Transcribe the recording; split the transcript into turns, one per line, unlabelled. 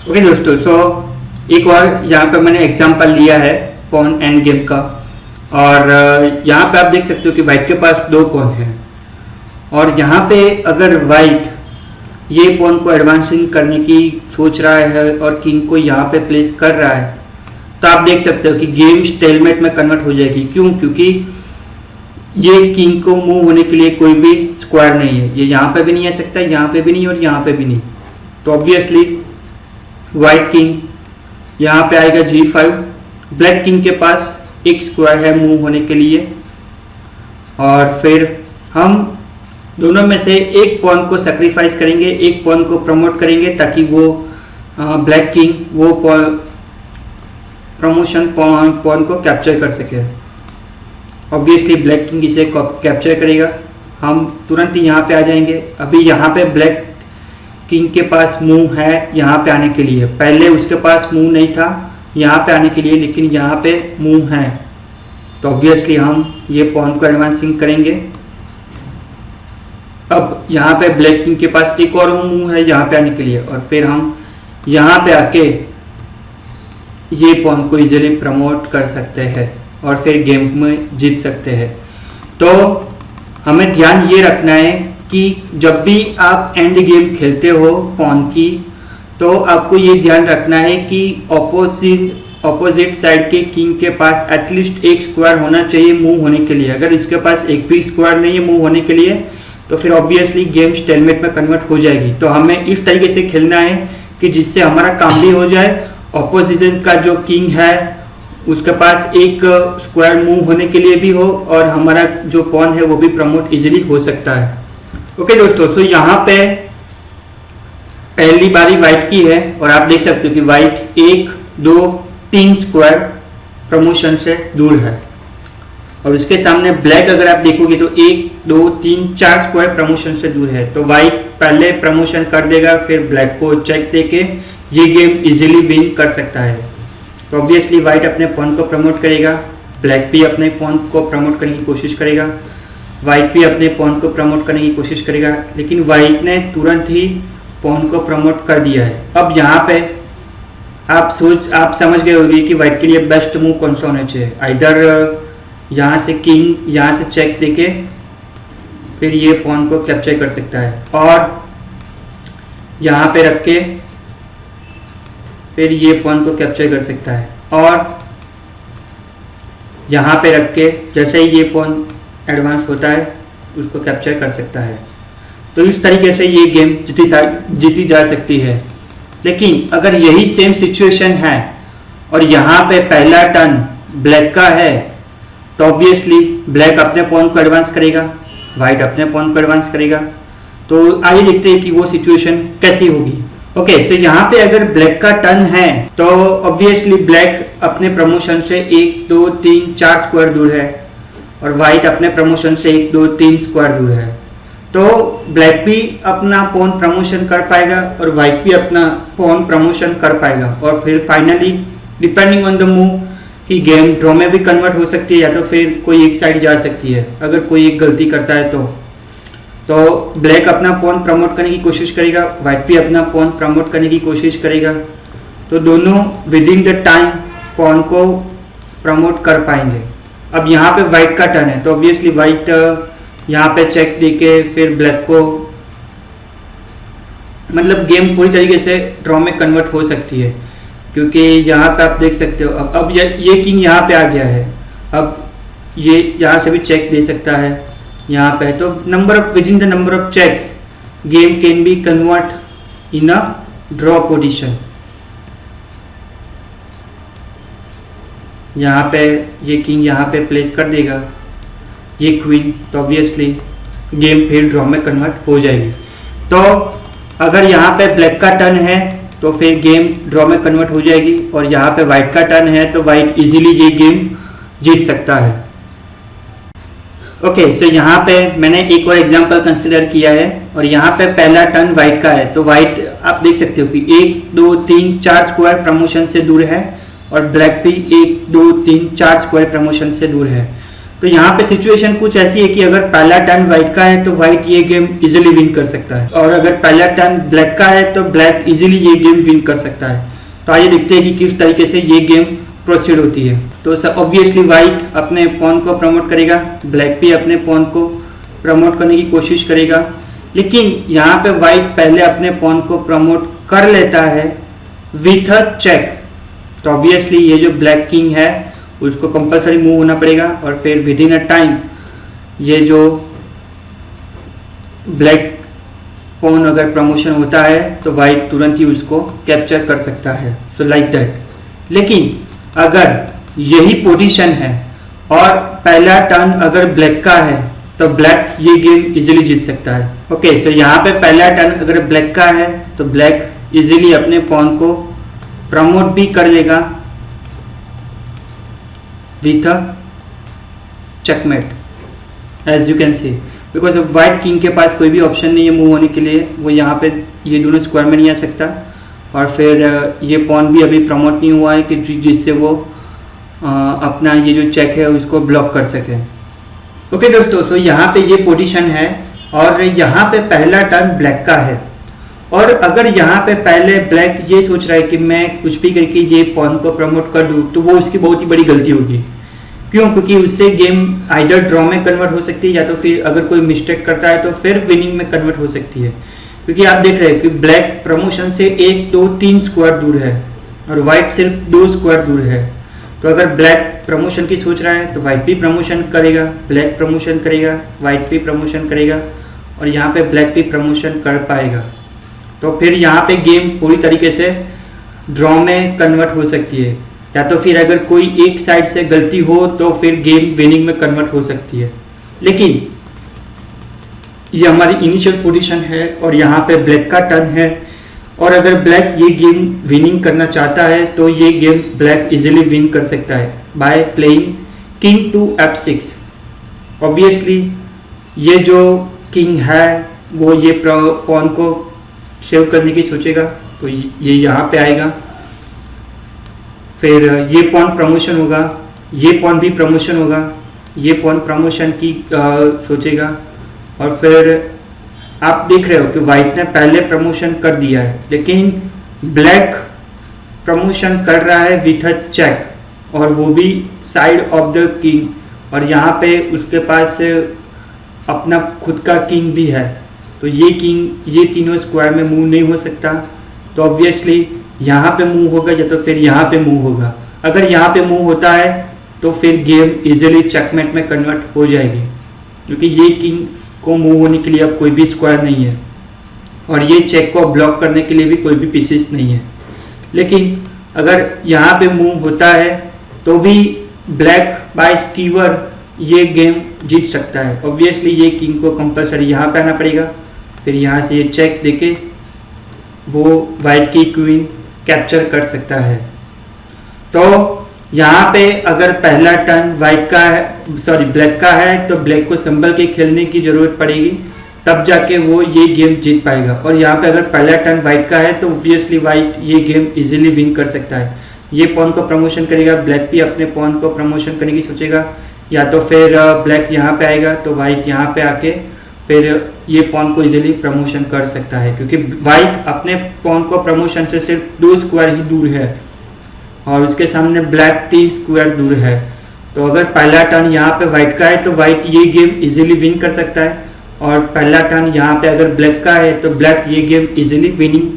Okay दोस्तों, एक और यहाँ पे मैंने एग्जांपल लिया है पॉन एंड गेम का। और यहाँ पे आप देख सकते हो कि वाइट के पास दो पॉन है और यहाँ पे अगर वाइट ये पॉन को एडवांसिंग करने की सोच रहा है और किंग को यहाँ पे प्लेस कर रहा है, तो आप देख सकते हो कि गेम स्टेलमेट में कन्वर्ट हो जाएगी। क्यों? क्योंकि ये किंग को मूव होने के लिए कोई भी स्क्वायर नहीं है। ये यहाँ पे भी नहीं आ सकता, यहाँ पे भी नहीं और यहाँ पे भी नहीं। तो ऑब्वियसली वाइट किंग यहाँ पे आएगा G5। ब्लैक किंग के पास एक स्क्वायर है मूव होने के लिए और फिर हम दोनों में से एक पॉन को सेक्रीफाइस करेंगे, एक पॉन को प्रमोट करेंगे ताकि वो ब्लैक किंग वो प्रमोशन पॉन को कैप्चर कर सके। ऑब्वियसली ब्लैक किंग इसे कैप्चर करेगा। हम तुरंत ही यहाँ पे आ जाएंगे। अभी यहाँ पे ब्लैक किंग के पास मूव है यहाँ पे आने के लिए, पहले उसके पास मूव नहीं था यहाँ पे आने के लिए, लेकिन यहाँ पे मूव है। तो ऑब्वियसली हम ये पॉन को एडवांसिंग करेंगे। अब यहाँ पे ब्लैक किंग के पास एक और मूव है यहाँ पे आने के लिए और फिर हम यहाँ पे आके ये पॉन को इजीली प्रमोट कर सकते हैं और फिर गेम में जीत सकते हैं। तो हमें ध्यान ये रखना है कि जब भी आप एंड गेम खेलते हो पॉन की, तो आपको ये ध्यान रखना है कि ऑपोजिट साइड के किंग के पास एटलीस्ट एक स्क्वायर होना चाहिए मूव होने के लिए। अगर इसके पास एक भी स्क्वायर नहीं है मूव होने के लिए, तो फिर ऑब्वियसली गेम स्टेलमेट में कन्वर्ट हो जाएगी। तो हमें इस तरीके से खेलना है कि जिससे हमारा काम भी हो जाए, ऑपोजिशन का जो किंग है उसके पास एक स्क्वायर मूव होने के लिए भी हो और हमारा जो पॉन है वो भी प्रमोट इजीली हो सकता है। ओके दोस्तों, सो यहाँ पे पहली बारी वाइट की है और आप देख सकते हो कि वाइट 1, 2, 3 स्क्वायर प्रमोशन से दूर है और इसके सामने ब्लैक अगर आप देखोगे तो 1, 2, 3, 4 स्क्वायर प्रमोशन से दूर है। तो वाइट पहले प्रमोशन कर देगा, फिर ब्लैक को चेक देके ये गेम इजीली विन कर सकता है। तो ऑब्वियसली वाइट अपने पॉन को प्रमोट करेगा, ब्लैक भी अपने पॉन को प्रमोट करने की कोशिश करेगा, वाइट भी अपने पॉन को प्रमोट करने की कोशिश करेगा, लेकिन वाइट ने तुरंत ही पॉन को प्रमोट कर दिया है। अब यहाँ पे आप समझ गए होंगे कि वाइट के लिए बेस्ट मूव कौन सा होना चाहिए। आइदर यहाँ से किंग यहाँ से चेक देके फिर ये पॉन को कैप्चर कर सकता है और यहाँ पे रख के फिर ये पॉन को कैप्चर कर सकता है और यहाँ पे रख के जैसे ही ये पॉन एडवांस होता है उसको कैप्चर कर सकता है। तो इस तरीके से ये गेम जीती जा सकती है। लेकिन अगर यही सेम सिचुएशन है और यहाँ पे पहला टर्न ब्लैक का है, तो ऑब्वियसली ब्लैक अपने पॉन को एडवांस करेगा, वाइट अपने पॉन को एडवांस करेगा। तो आइए देखते हैं कि वो सिचुएशन कैसी होगी। ओके, सो यहाँ पे अगर ब्लैक का टर्न है तो ऑब्वियसली ब्लैक अपने प्रमोशन से 1, 2, 3, 4 स्क्वायर दूर है और वाइट अपने प्रमोशन से 1, 2, 3 स्क्वायर दूर है। तो ब्लैक भी अपना पॉन प्रमोशन कर पाएगा और वाइट भी अपना पॉन प्रमोशन कर पाएगा और फिर finally depending on the move कि गेम ड्रॉ में भी कन्वर्ट हो सकती है या तो फिर कोई एक साइड जा सकती है अगर कोई एक गलती करता है तो ब्लैक अपना पॉन प्रमोट करने की कोशिश करेगा, वाइट भी अपना पॉन प्रमोट करने की कोशिश करेगा। तो दोनों with in the time pawn को प्रमोट कर पाएंगे। अब यहाँ पे वाइट का टर्न है तो ऑब्वियसली वाइट यहाँ पे चेक देके फिर ब्लैक को मतलब गेम पूरी तरीके से ड्रॉ में कन्वर्ट हो सकती है, क्योंकि यहाँ पे आप देख सकते हो अब ये किंग यहाँ पे आ गया है। अब ये यहाँ से भी चेक दे सकता है यहाँ पे, तो with in the number of checks game can be convert in a draw position. यहाँ पे ये किंग यहाँ पे प्लेस कर देगा ये क्वीन, तो ऑब्वियसली गेम फिर ड्रॉ में कन्वर्ट हो जाएगी। तो अगर यहाँ पे ब्लैक का टर्न है तो फिर गेम ड्रॉ में कन्वर्ट हो जाएगी और यहाँ पे वाइट का टर्न है तो वाइट इजीली ये गेम जीत सकता है। ओके, सो यहाँ पे मैंने एक और एग्जांपल कंसिडर किया है और यहाँ पे पहला टर्न वाइट का है तो वाइट आप देख सकते हो कि 1, 2, 3, 4 स्क्वायर प्रमोशन से दूर है और ब्लैक भी 1, 2, 3, 4 स्क्वायर प्रमोशन से दूर है। तो यहाँ पे सिचुएशन कुछ ऐसी है कि अगर पहला टर्न व्हाइट का है तो व्हाइट ये गेम इजीली विन कर सकता है, और अगर पहला टर्न ब्लैक का है तो ब्लैक इजीली ये गेम विन कर सकता है। तो आइए देखते हैं कि किस तरीके से ये गेम प्रोसीड होती है। तो ऑब्वियसली व्हाइट अपने पॉन को प्रमोट करेगा, ब्लैक भी अपने पॉन को प्रमोट करने की कोशिश करेगा, लेकिन यहाँ पे व्हाइट पहले अपने पॉन को प्रमोट कर लेता है विथ अ चेक। तो ऑब्वियसली ये जो ब्लैक किंग है उसको कंपलसरी मूव होना पड़ेगा, और फिर विद इन अ टाइम ये जो ब्लैक पॉन अगर प्रमोशन होता है तो वाइट तुरंत ही उसको कैप्चर कर सकता है। So like that. लेकिन अगर यही पोजीशन है और पहला टर्न अगर ब्लैक का है तो ब्लैक ये गेम इजीली जीत सकता है। ओके, सो यहाँ पे पहला टर्न अगर ब्लैक का है तो ब्लैक इजीली अपने पॉन को प्रमोट भी कर लेगा with a checkmate as you can see, because अब वाइट किंग के पास कोई भी ऑप्शन नहीं है मूव होने के लिए, वो यहाँ पे ये दोनों स्क्वायर में नहीं आ सकता, और फिर ये पॉन भी अभी प्रमोट नहीं हुआ है कि जिससे वो अपना ये जो चेक है उसको ब्लॉक कर सके। ओके दोस्तों, सो यहाँ पे ये पोजीशन है और यहाँ पे पहला टर्न ब्लैक का है, और अगर यहाँ पे पहले ब्लैक ये सोच रहा है कि मैं कुछ भी करके ये पॉन को प्रमोट कर दूँ तो वो उसकी बहुत ही बड़ी गलती होगी। क्यों? क्योंकि उससे गेम आइदर ड्रॉ में कन्वर्ट हो सकती है या तो फिर अगर कोई मिस्टेक करता है तो फिर विनिंग में कन्वर्ट हो सकती है। क्योंकि आप देख रहे हैं कि ब्लैक प्रमोशन से 1 2 3 स्क्वायर दूर है और वाइट सिर्फ 2 स्क्वायर दूर है। तो अगर ब्लैक प्रमोशन की सोच रहा है तो वाइट भी प्रमोशन करेगा, ब्लैक प्रमोशन करेगा, वाइट भी प्रमोशन करेगा, और यहाँ पे ब्लैक भी प्रमोशन कर पाएगा। तो फिर यहाँ पे गेम पूरी तरीके से ड्रॉ में कन्वर्ट हो सकती है, या तो फिर अगर कोई एक साइड से गलती हो तो फिर गेम विनिंग में कन्वर्ट हो सकती है। लेकिन ये हमारी इनिशियल पोजीशन है और यहाँ पे ब्लैक का टर्न है, और अगर ब्लैक ये गेम विनिंग करना चाहता है तो ये गेम ब्लैक इजीली विन कर सकता है by playing king to f6। Obviously ये जो किंग है वो ये पॉन को सेव करने की सोचेगा, तो ये यहाँ पे आएगा, फिर ये पॉन प्रमोशन होगा, ये पॉन भी प्रमोशन होगा, ये पॉन प्रमोशन की सोचेगा, और फिर आप देख रहे हो कि वाइट ने पहले प्रमोशन कर दिया है लेकिन ब्लैक प्रमोशन कर रहा है विथ अ चेक, और वो भी साइड ऑफ द किंग, और यहाँ पे उसके पास अपना खुद का किंग भी है। तो ये किंग ये तीनों स्क्वायर में मूव नहीं हो सकता, तो ऑब्वियसली यहाँ पे मूव होगा या तो फिर यहाँ पे मूव होगा। अगर यहाँ पे मूव होता है तो फिर गेम इजीली चेकमेट में कन्वर्ट हो जाएगी, क्योंकि ये किंग को मूव होने के लिए अब कोई भी स्क्वायर नहीं है, और ये चेक को ब्लॉक करने के लिए भी कोई भी पीसेस नहीं है। लेकिन अगर यहाँ पे मूव होता है तो भी ब्लैक बाय स्कीवर ये गेम जीत सकता है। ऑब्वियसली ये किंग को कंपलसरी यहाँ पे आना पड़ेगा, फिर यहाँ से ये चेक देके वो वाइट की क्वीन कैप्चर कर सकता है। तो यहाँ पे अगर पहला टर्न वाइट का है, सॉरी ब्लैक का है, तो ब्लैक को संभल के खेलने की जरूरत पड़ेगी, तब जाके वो ये गेम जीत पाएगा। और यहाँ पे अगर पहला टर्न वाइट का है तो ऑब्वियसली वाइट ये गेम इजीली विन कर सकता है। ये पॉन को प्रमोशन करेगा, ब्लैक भी अपने पॉन को प्रमोशन करने की सोचेगा, या तो फिर ब्लैक यहाँ पे आएगा तो वाइट यहाँ पे आके फिर ये पॉन को इजीली प्रमोशन कर सकता है, क्योंकि वाइट अपने पॉन को प्रमोशन से सिर्फ 2 स्क्वायर ही दूर है और उसके सामने ब्लैक 3 स्क्वायर दूर है। तो अगर पहला टर्न यहाँ पे वाइट का है तो वाइट ये गेम इजीली विन कर सकता है, और पहला टर्न यहाँ पे अगर ब्लैक का है तो ब्लैक ये गेम इजीली विनिंग